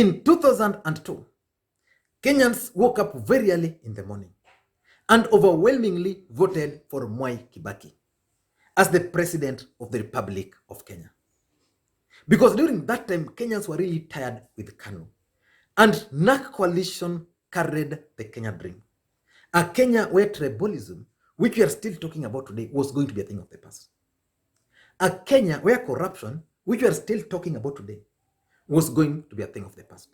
In 2002, Kenyans woke up very early in the morning and overwhelmingly voted for Mwai Kibaki as the president of the Republic of Kenya. Because during that time, Kenyans were really tired with KANU. And NAK coalition carried the Kenya dream. A Kenya where tribalism, which we are still talking about today, was going to be a thing of the past. A Kenya where corruption, which we are still talking about today, was going to be a thing of the past.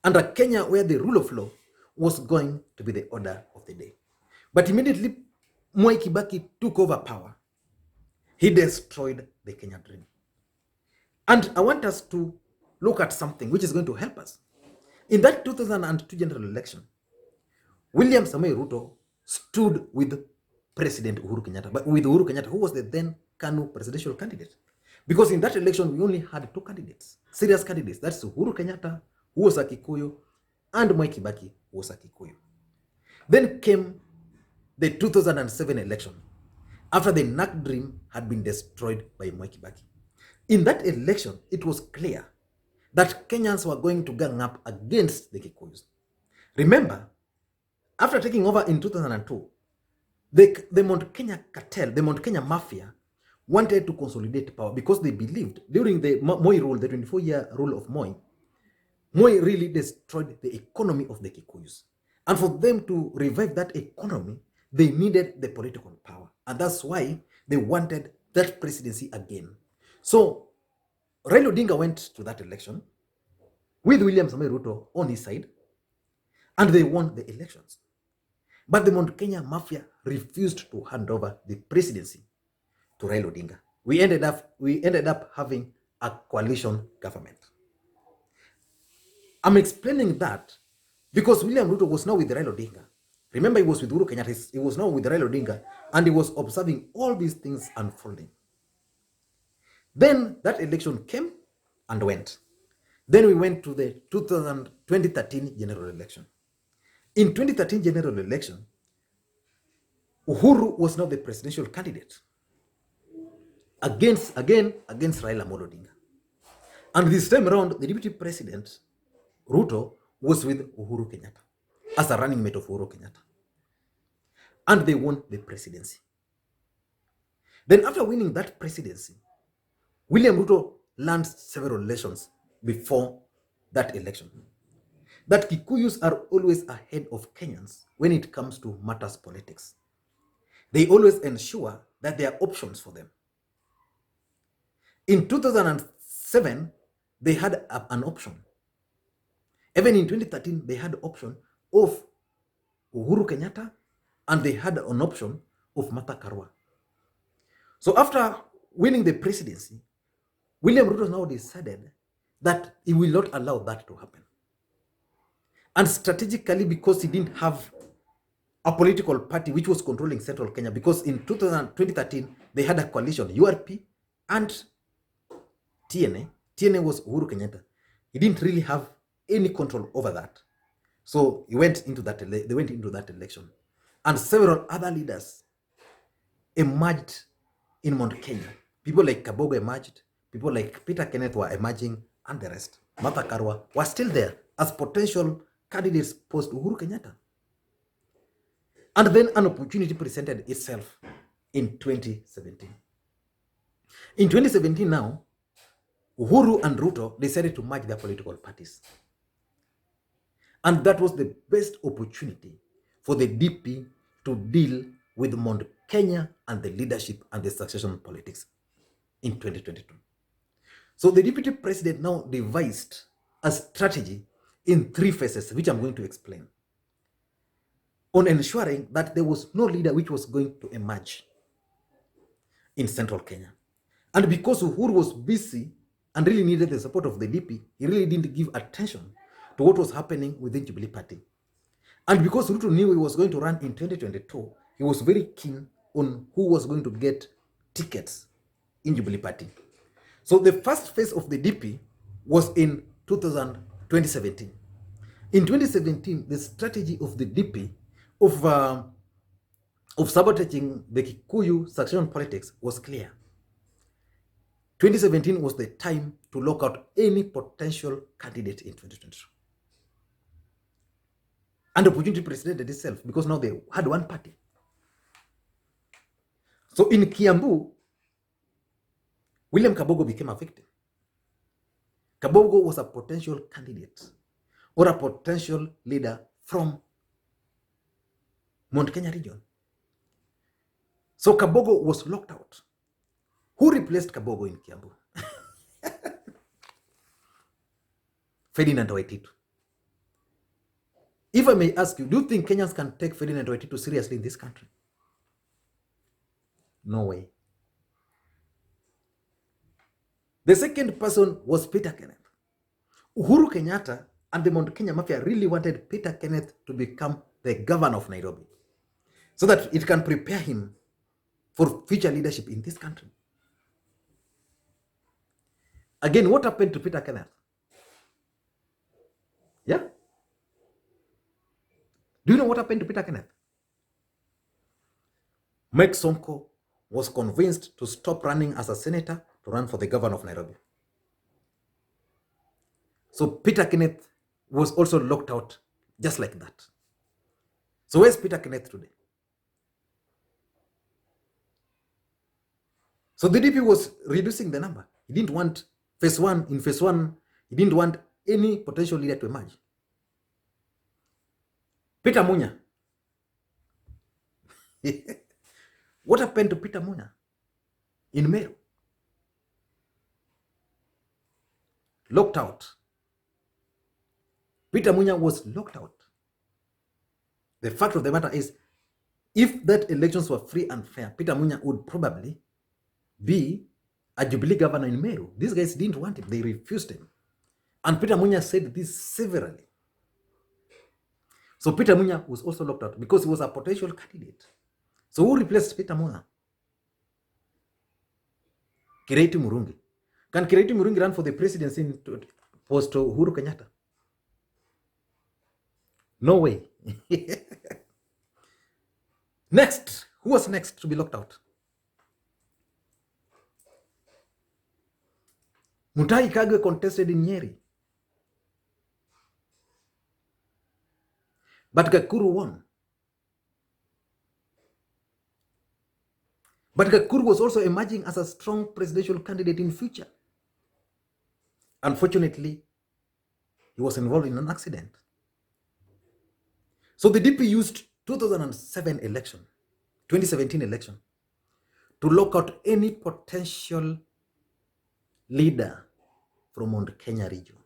And a Kenya where the rule of law was going to be the order of the day. But immediately, Mwai Kibaki took over power. He destroyed the Kenya dream. And I want us to look at something which is going to help us. In that 2002 general election, William Ruto stood with President Uhuru Kenyatta, but with Uhuru Kenyatta, who was the then KANU presidential candidate. Because in that election, we only had two candidates, serious candidates. That's Uhuru Kenyatta, who was a Kikuyu, and Mwai Kibaki, who was a Kikuyu. Then came the 2007 election, after the NAK dream had been destroyed by Mwai Kibaki. In that election, it was clear that Kenyans were going to gang up against the Kikuyus. Remember, after taking over in 2002, the Mount Kenya cartel, the Mount Kenya mafia, wanted to consolidate power because they believed during the Moi rule, the 24-year rule of Moi really destroyed the economy of the Kikuyus. And for them to revive that economy, they needed the political power. And that's why they wanted that presidency again. So Raila Odinga went to that election with William Ruto on his side, and they won the elections. But the Mount Kenya mafia refused to hand over the presidency to Raila Odinga. We ended up having a coalition government. I'm explaining that because William Ruto was now with Raila Odinga. Remember, he was with Uhuru Kenyatta. He was now with Raila Odinga, and he was observing all these things unfolding. Then that election came and went. Then we went to the 2013 general election. In 2013 general election, Uhuru was now the presidential candidate against Raila Odinga. And this time around, the deputy president, Ruto, was with Uhuru Kenyatta as a running mate of Uhuru Kenyatta. And they won the presidency. Then after winning that presidency, William Ruto learned several lessons before that election. That Kikuyus are always ahead of Kenyans when it comes to matters politics. They always ensure that there are options for them. In 2007, they had an option. Even in 2013, they had the option of Uhuru Kenyatta, and they had an option of Martha Karua. So after winning the presidency, William Ruto now decided that he will not allow that to happen. And strategically, because he didn't have a political party which was controlling central Kenya, because in 2013, they had a coalition, URP and TNA. TNA was Uhuru Kenyatta. He didn't really have any control over that. So they went into that election. And several other leaders emerged in Mount Kenya. People like Kabogo emerged. People like Kenneth were emerging, and the rest. Martha Karua was still there as potential candidates post Uhuru Kenyatta. And then an opportunity presented itself in 2017. In 2017 now, Uhuru and Ruto decided to merge their political parties. And that was the best opportunity for the DP to deal with Mount Kenya and the leadership and the succession politics in 2022. So the deputy president now devised a strategy in 3 phases, which I'm going to explain, on ensuring that there was no leader which was going to emerge in central Kenya. And because Uhuru was busy and really needed the support of the DP, he really didn't give attention to what was happening within Jubilee Party. And because Ruto knew he was going to run in 2022, he was very keen on who was going to get tickets in Jubilee Party. So the first phase of the DP was in 2017. In 2017, the strategy of the DP of sabotaging the Kikuyu succession politics was clear. 2017 was the time to lock out any potential candidate in 2022. And the opportunity presented itself because now they had one party. So in Kiambu, William Kabogo became a victim. Kabogo was a potential candidate or a potential leader from Mount Kenya region. So Kabogo was locked out. Who replaced Kabogo in Kiambu? Ferdinand Waititu. If I may ask you, do you think Kenyans can take Ferdinand Waititu seriously in this country? No way. The second person was Peter Kenneth. Uhuru Kenyatta and the Mount Kenya Mafia really wanted Peter Kenneth to become the governor of Nairobi so that it can prepare him for future leadership in this country. Again, what happened to Peter Kenneth? Yeah? Do you know what happened to Peter Kenneth? Mike Sonko was convinced to stop running as a senator to run for the governor of Nairobi. So Peter Kenneth was also locked out just like that. So where's Peter Kenneth today? So the DP was reducing the number. He didn't want phase one. In phase one, he didn't want any potential leader to emerge. Peter Munya. What happened to Peter Munya in Meru? Locked out. Peter Munya was locked out. The fact of the matter is, if that elections were free and fair, Peter Munya would probably be a Jubilee governor in Meru. These guys didn't want him. They refused him. And Peter Munya said this severally. So Peter Munya was also locked out because he was a potential candidate. So who replaced Peter Munya? Kireti Murungi. Can Kireti Murungi run for the presidency in post Uhuru Kenyatta? No way. Next. Who was next to be locked out? Mutahi Kagwe contested in Nyeri. But Gakuru won. But Gakuru was also emerging as a strong presidential candidate in future. Unfortunately, he was involved in an accident. So the DP used 2017 election, to lock out any potential leader from Mount Kenya region.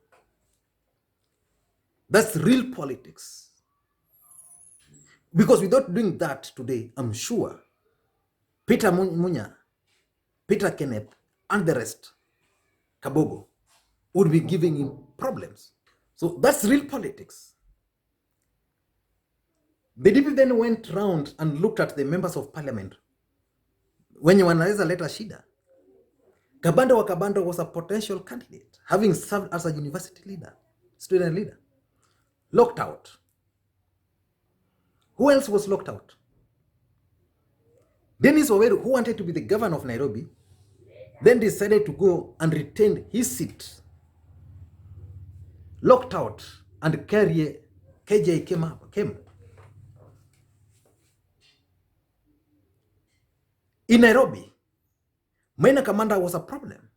That's real politics. Because without doing that today, I'm sure Peter Munya, Peter Kenneth, and the rest, Kabogo, would be giving him problems. So that's real politics. The DP then went round and looked at the members of parliament. When wanaweza leta shida, Kabando wa Kabando was a potential candidate, having served as a university leader, student leader, locked out. Who else was locked out? Dennis Waweru, who wanted to be the governor of Nairobi, then decided to go and retain his seat. Locked out, and KJ came. In Nairobi, Maina Commander was a problem.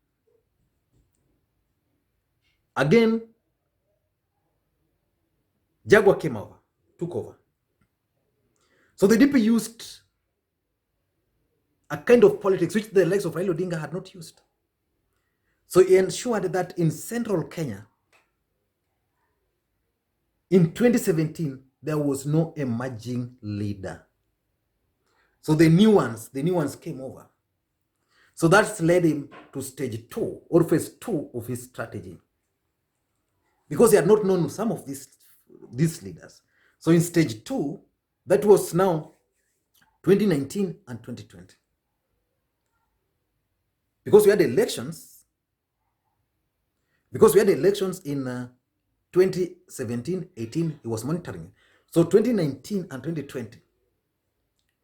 Again, Jaguar came over, took over. So the DP used a kind of politics which the likes of Raila Odinga had not used. So he ensured that in central Kenya, in 2017, there was no emerging leader. So the new ones came over. So that's led him to stage 2 or phase 2 of his strategy. Because he had not known some of these leaders. So in stage 2, that was now 2019 and 2020. Because we had elections in 2017, 18, he was monitoring. So 2019 and 2020,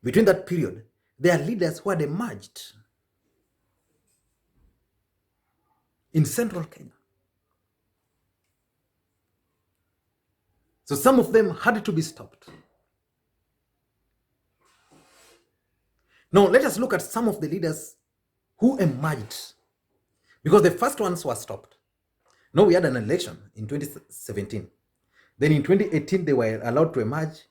between that period, there are leaders who had emerged. in central Kenya. So some of them had to be stopped. Now let us look at some of the leaders who emerged, because the first ones were stopped. Now we had an election in 2017. Then in 2018, they were allowed to emerge.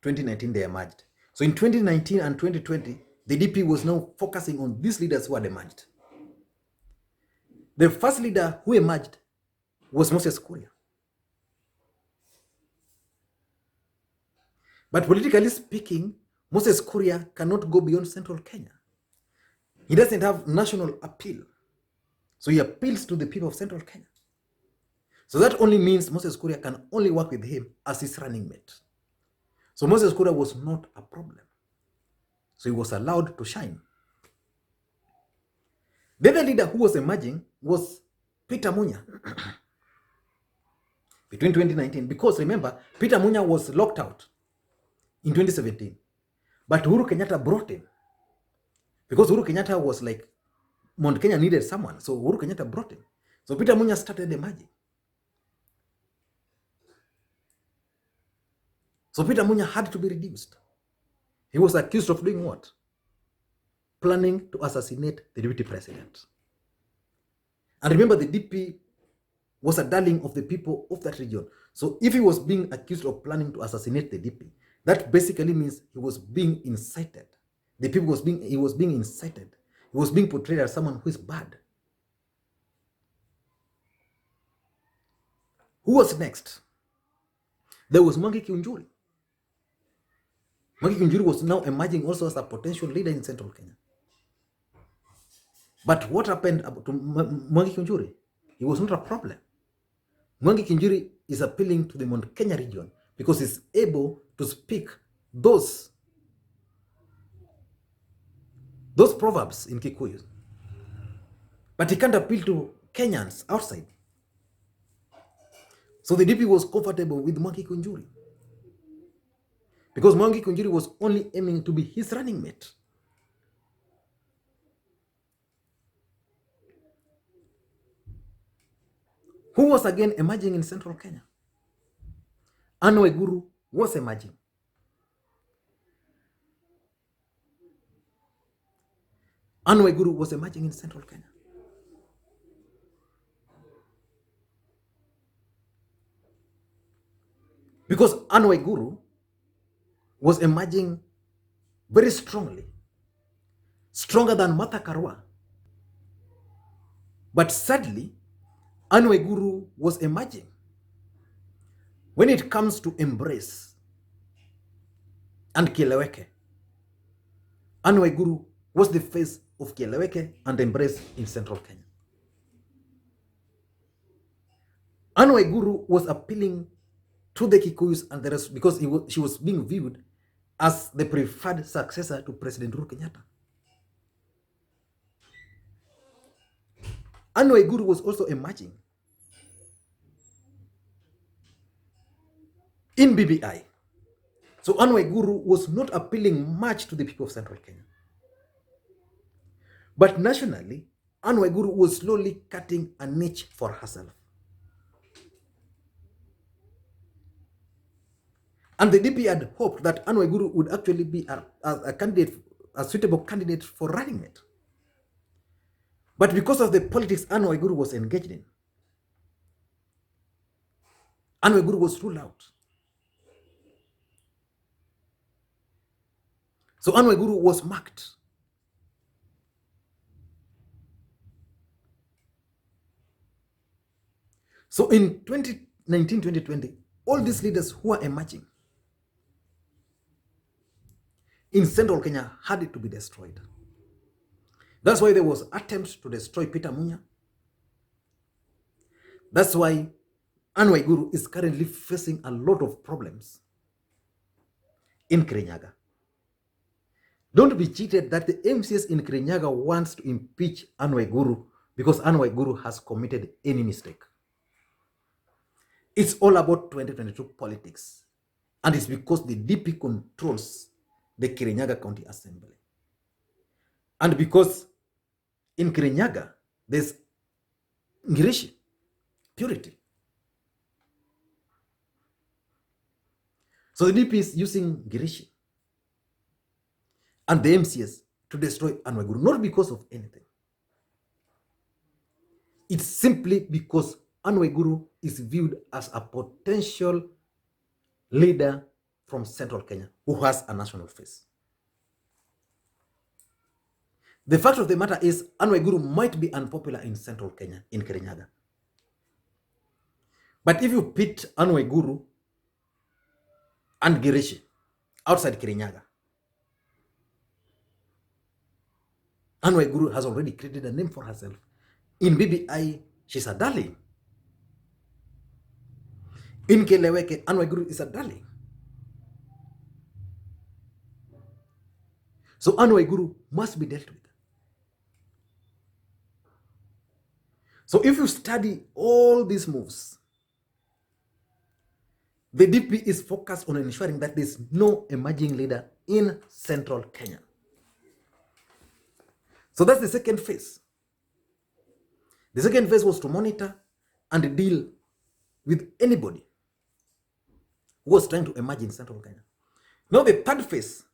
2019, they emerged. So in 2019 and 2020, the DP was now focusing on these leaders who had emerged. The first leader who emerged was Moses Kuria. But politically speaking, Moses Kuria cannot go beyond central Kenya. He doesn't have national appeal. So he appeals to the people of central Kenya. So that only means Moses Kuria can only work with him as his running mate. So Moses Kuria was not a problem. So he was allowed to shine. The other leader who was emerging was Peter Munya between 2019. Because remember, Peter Munya was locked out in 2017. But Uhuru Kenyatta brought him. Because Uhuru Kenyatta was like, Mount Kenya needed someone. So Uhuru Kenyatta brought him. So Peter Munya started emerging. So Peter Munya had to be reduced. He was accused of doing what? Planning to assassinate the deputy president. And remember, the DP was a darling of the people of that region. So if he was being accused of planning to assassinate the DP, that basically means he was being incited. The people he was being incited. He was being portrayed as someone who is bad. Who was next? There was Mwangi Kiunjuri. Mwangi Kiunjuri was now emerging also as a potential leader in central Kenya. But what happened to Mwangi Kiunjuri? He was not a problem. Mwangi Kiunjuri is appealing to the Mount Kenya region because he's able to speak those proverbs in Kikuyu. But he can't appeal to Kenyans outside. So the DP was comfortable with Mwangi Kiunjuri because Mwangi Kiunjuri was only aiming to be his running mate. Who was again emerging in central Kenya? Waiguru was emerging. Waiguru was emerging in central Kenya. Because Waiguru was emerging very strongly, stronger than Martha Karua. But sadly, Waiguru was emerging when it comes to embrace and Kieleweke. Waiguru was the face of Kieleweke and embrace in central Kenya. Waiguru was appealing to the Kikuyus and the rest because she was being viewed as the preferred successor to President Uhuru Kenyatta. Waiguru was also emerging in BBI. So Waiguru was not appealing much to the people of central Kenya. But nationally, Waiguru was slowly cutting a niche for herself. And the DP had hoped that Waiguru would actually be a candidate, a suitable candidate for running it. But because of the politics Waiguru was engaged in, Waiguru was ruled out. So Waiguru was marked. So in 2019-2020, all these leaders who are emerging in central Kenya had to be destroyed. That's why there was attempts to destroy Peter Munya. That's why Waiguru is currently facing a lot of problems in Kirinyaga. Don't be cheated that the MCS in Kirinyaga wants to impeach Waiguru because Waiguru has committed any mistake. It's all about 2022 politics. And it's because the DP controls the Kirinyaga County Assembly. And because in Kirinyaga, there's Ngirishi, purity. So the DP is using Ngirishi and the MCS to destroy Anne Waiguru, not because of anything. It's simply because Anne Waiguru is viewed as a potential leader from Central Kenya who has a national face. The fact of the matter is, Anne Waiguru might be unpopular in Central Kenya, in Kirinyaga. But if you pit Anne Waiguru and Girishi outside Kirinyaga, Anne Waiguru has already created a name for herself. In BBI, she's a darling. In Keleweke, Anne Waiguru is a darling. So Anne Waiguru must be dealt with. So if you study all these moves, the DP is focused on ensuring that there's no emerging leader in Central Kenya. So that's the second phase. The second phase was to monitor and deal with anybody who was trying to emerge in Central Kenya. Now the third phase,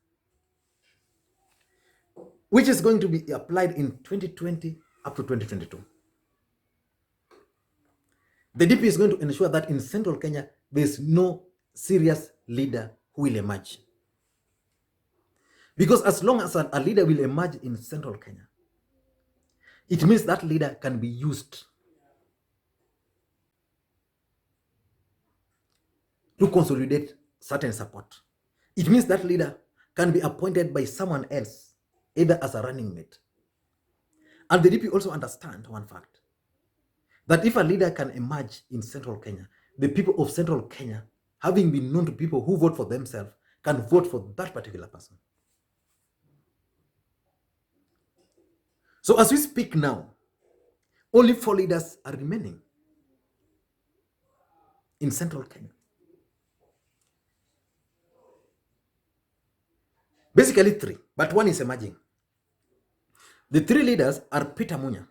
which is going to be applied in 2020 up to 2022. The DP is going to ensure that in Central Kenya, there's no serious leader who will emerge. Because as long as a leader will emerge in Central Kenya, it means that leader can be used to consolidate certain support. It means that leader can be appointed by someone else, either as a running mate. And the DP also understand one fact, that if a leader can emerge in Central Kenya, the people of Central Kenya, having been known to people who vote for themselves, can vote for that particular person. So as we speak now, only 4 leaders are remaining in Central Kenya. Basically 3, but 1 is emerging. The 3 leaders are Peter Munya.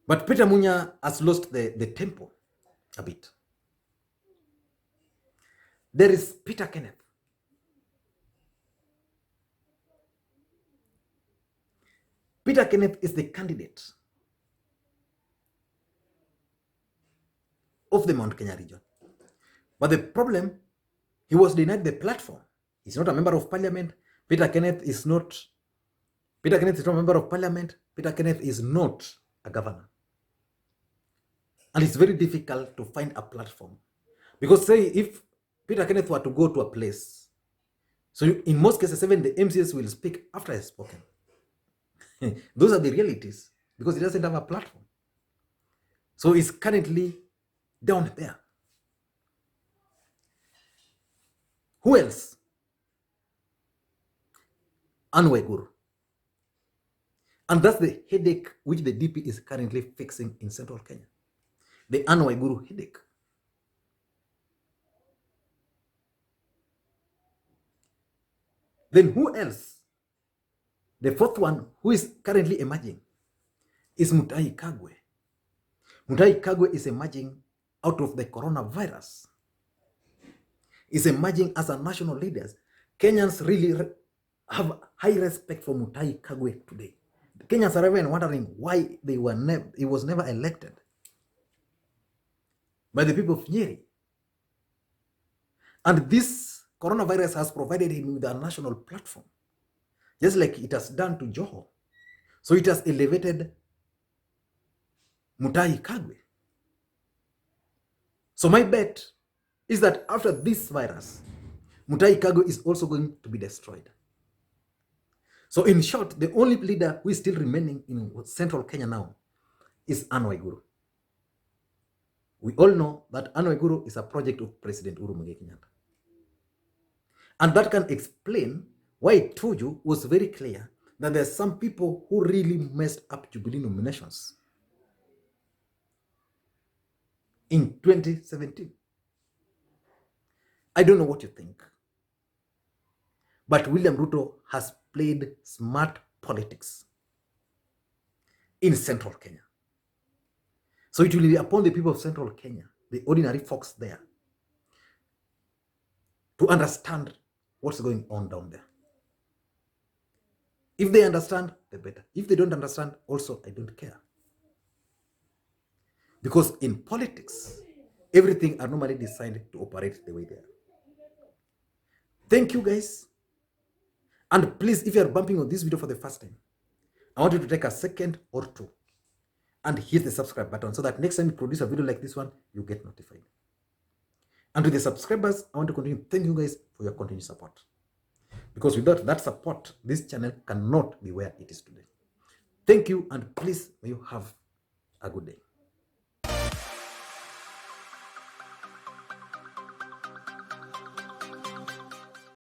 But Peter Munya has lost the tempo a bit. There is Peter Kenneth. Peter Kenneth is the candidate of the Mount Kenya region. But the problem, he was denied the platform. He's not a member of parliament. Peter Kenneth is not a member of parliament. Peter Kenneth is not a governor. And it's very difficult to find a platform. Because say if Peter Kenneth were to go to a place, so in most cases, even the MCS will speak after he's spoken. Those are the realities, because he doesn't have a platform. So he's currently down there. Who else? Anne Waiguru. And that's the headache which the DP is currently fixing in Central Kenya. The Anne Waiguru headache. Then who else? The 4th one, who is currently emerging, is Mutahi Kagwe. Mutahi Kagwe is emerging out of the coronavirus. Is emerging as a national leader. Kenyans really have high respect for Mutahi Kagwe today. The Kenyans are even wondering why he was never elected by the people of Nyeri. And this coronavirus has provided him with a national platform, just like it has done to Joho. So it has elevated Mutahi Kagwe. So my bet is that after this virus, Mutahi Kagwe is also going to be destroyed. So in short, the only leader who is still remaining in Central Kenya now is Anne Waiguru. We all know that Anne Waiguru is a project of President Uhuru Kenyatta. And that can explain why Tuju was very clear that there are some people who really messed up Jubilee nominations in 2017. I don't know what you think, but William Ruto has played smart politics. in central Kenya. So it will be upon the people of central Kenya, the ordinary folks there, to understand what's going on down there. If they understand, the better. If they don't understand, also, I don't care. Because in politics, everything are normally designed to operate the way they are. Thank you, guys. And please, if you are bumping on this video for the first time, I want you to take a second or two and hit the subscribe button so that next time you produce a video like this one, you get notified. And to the subscribers, I want to continue. Thank you guys for your continued support. Because without that support, this channel cannot be where it is today. Thank you, and please, may you have a good day.